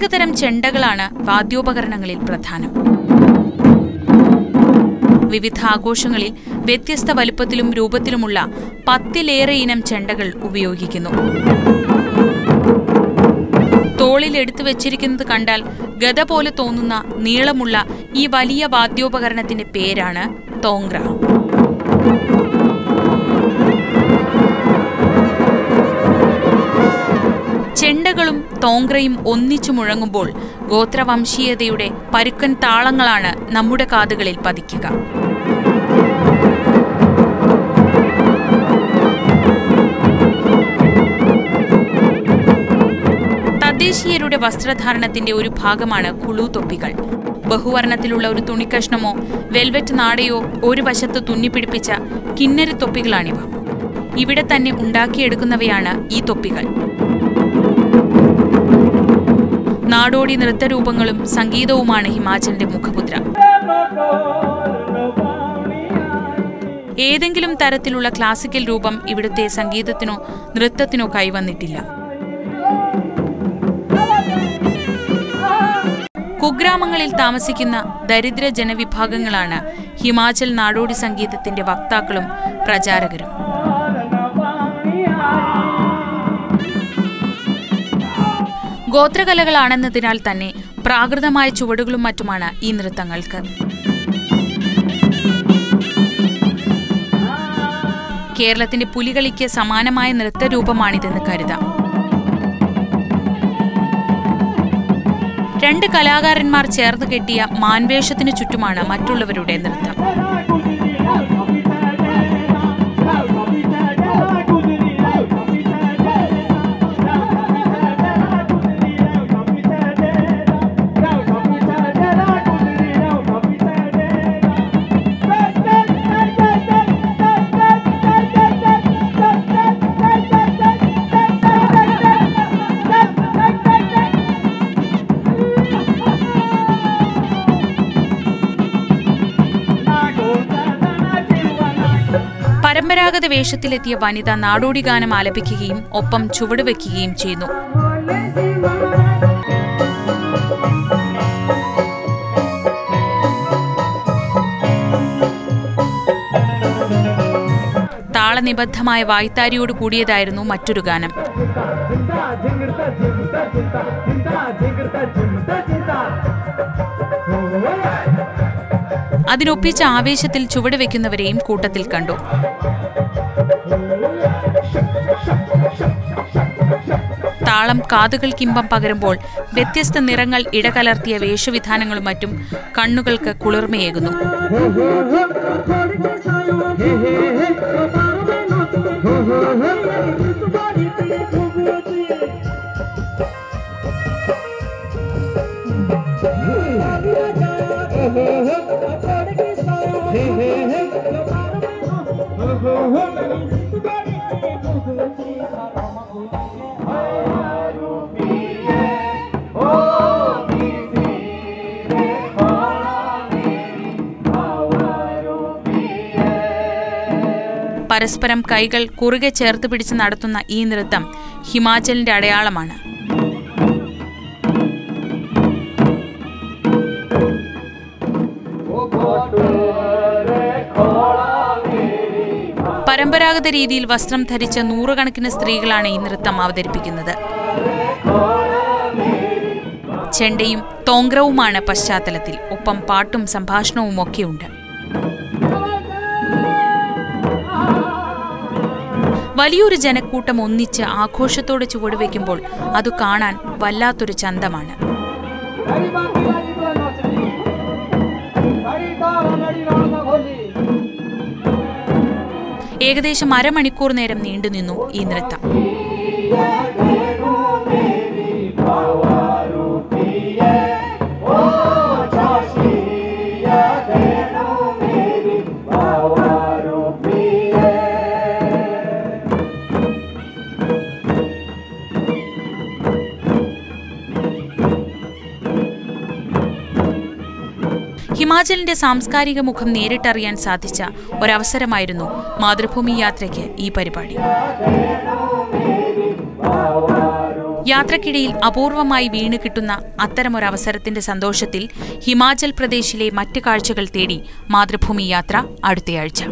പ്രത്യേകതരം ചെണ്ടകളാണ് വാദ്യോപകരണങ്ങളിൽ പ്രധാനം. വിവിധ ആഘോഷങ്ങളിൽ വ്യത്യസ്ത വലുപ്പത്തിലും രൂപത്തിലുമുള്ള 10-ലേറെ ഇനം ചെണ്ടകൾ ഉപയോഗിക്കുന്നു. തോളിൽ എടുത്തു വെച്ചിരിക്കുന്നത് കണ്ടാൽ ഗദ പോലെ തോന്നുന്ന നീളമുള്ള ഈ വലിയ വാദ്യോപകരണത്തിന്റെ പേരാണ് തോങ്ക്ര. ചെണ്ടകളും തോങ്ക്രയും ഒന്നിച്ചു മുഴങ്ങുമ്പോൾ ഗോത്രവംശീയതയുടെ പരുക്കൻ താളങ്ങളാണ് നമ്മുടെ കാതുകളിൽ പതിക്കുക. തദ്ദേശീയരുടെ വസ്ത്രധാരണത്തിന്റെ ഒരു ഭാഗമാണ് കുളു തൊപ്പികൾ. ബഹുവർണത്തിലുള്ള ഒരു തുണിക്കഷ്ണമോ വെൽവെറ്റ് നാടയോ ഒരു വശത്ത് തുന്നിപ്പിടിപ്പിച്ച കിന്നരി തൊപ്പികളാണിവ. ഇവിടെ തന്നെ ഉണ്ടാക്കിയെടുക്കുന്നവയാണ് ഈ തൊപ്പികൾ. നാടോടി നൃത്തരൂപങ്ങളും സംഗീതവുമാണ് ഹിമാചലിന്റെ മുഖമുദ്ര. ഏതെങ്കിലും തരത്തിലുള്ള ക്ലാസിക്കൽ രൂപം ഇവിടുത്തെ സംഗീതത്തിനോ നൃത്തത്തിനോ കൈവന്നിട്ടില്ല. കുഗ്രാമങ്ങളിൽ താമസിക്കുന്ന ദരിദ്ര ജനവിഭാഗങ്ങളാണ് ഹിമാചൽ നാടോടി സംഗീതത്തിന്റെ വക്താക്കളും പ്രചാരകരും. ഗോത്രകലകളാണെന്നതിനാൽ തന്നെ പ്രാകൃതമായ ചുവടുകളും മറ്റുമാണ് ഈ നൃത്തങ്ങൾക്ക്. കേരളത്തിന്റെ പുലികളിക്ക് സമാനമായ നൃത്തരൂപമാണിതെന്ന് കരുതാം. 2 കലാകാരന്മാർ ചേർന്ന് കെട്ടിയ മാൻവേഷത്തിനു ചുറ്റുമാണ് മറ്റുള്ളവരുടെ നൃത്തം. പരമ്പരാഗത വേഷത്തിലെത്തിയ വനിത നാടോടി ഗാനം ആലപിക്കുകയും ഒപ്പം ചുവടുവെക്കുകയും ചെയ്യുന്നു. താളനിബദ്ധമായ വായ്ത്താരിയോട് കൂടിയതായിരുന്നു മറ്റൊരു ഗാനം. അതിനൊപ്പിച്ച ആവേശത്തിൽ ചുവടുവെക്കുന്നവരെയും കൂട്ടത്തിൽ കണ്ടു. താളം കാതുകൾക്കിമ്പം പകരുമ്പോൾ വ്യത്യസ്ത നിറങ്ങൾ ഇടകലർത്തിയ വേഷവിധാനങ്ങളും മറ്റും കണ്ണുകൾക്ക് കുളിർമയേകുന്നു. പരസ്പരം കൈകൾ കുറുകെ ചേർത്ത് പിടിച്ച് നടത്തുന്ന ഈ നൃത്തം ഹിമാചലിന്റെ അടയാളമാണ്. പരമ്പരാഗത രീതിയിൽ വസ്ത്രം ധരിച്ച നൂറുകണക്കിന് സ്ത്രീകളാണ് ഈ നൃത്തം അവതരിപ്പിക്കുന്നത്. ചെണ്ടയും തോങ്ക്രവുമാണ് പശ്ചാത്തലത്തിൽ. ഒപ്പം പാട്ടും സംഭാഷണവും ഒക്കെയുണ്ട്. വലിയൊരു ജനക്കൂട്ടം ഒന്നിച്ച് ആഘോഷത്തോടെ ചുവടുവെക്കുമ്പോൾ അത് കാണാൻ വല്ലാത്തൊരു ചന്തമാണ്. ഏകദേശം അരമണിക്കൂർ നേരം നീണ്ടുനിന്നു ഈ നൃത്തം. ഹിമാചലിന്റെ സാംസ്കാരിക മുഖം നേരിട്ടറിയാൻ സാധിച്ച ഒരവസരമായിരുന്നു മാതൃഭൂമി യാത്രയ്ക്ക് ഈ പരിപാടി. യാത്രക്കിടയിൽ അപൂർവമായി വീണ് കിട്ടുന്ന അത്തരമൊരവസരത്തിന്റെ സന്തോഷത്തിൽ ഹിമാചൽ പ്രദേശിലെ മറ്റ് കാഴ്ചകൾ തേടി മാതൃഭൂമി യാത്ര അടുത്തയാഴ്ച.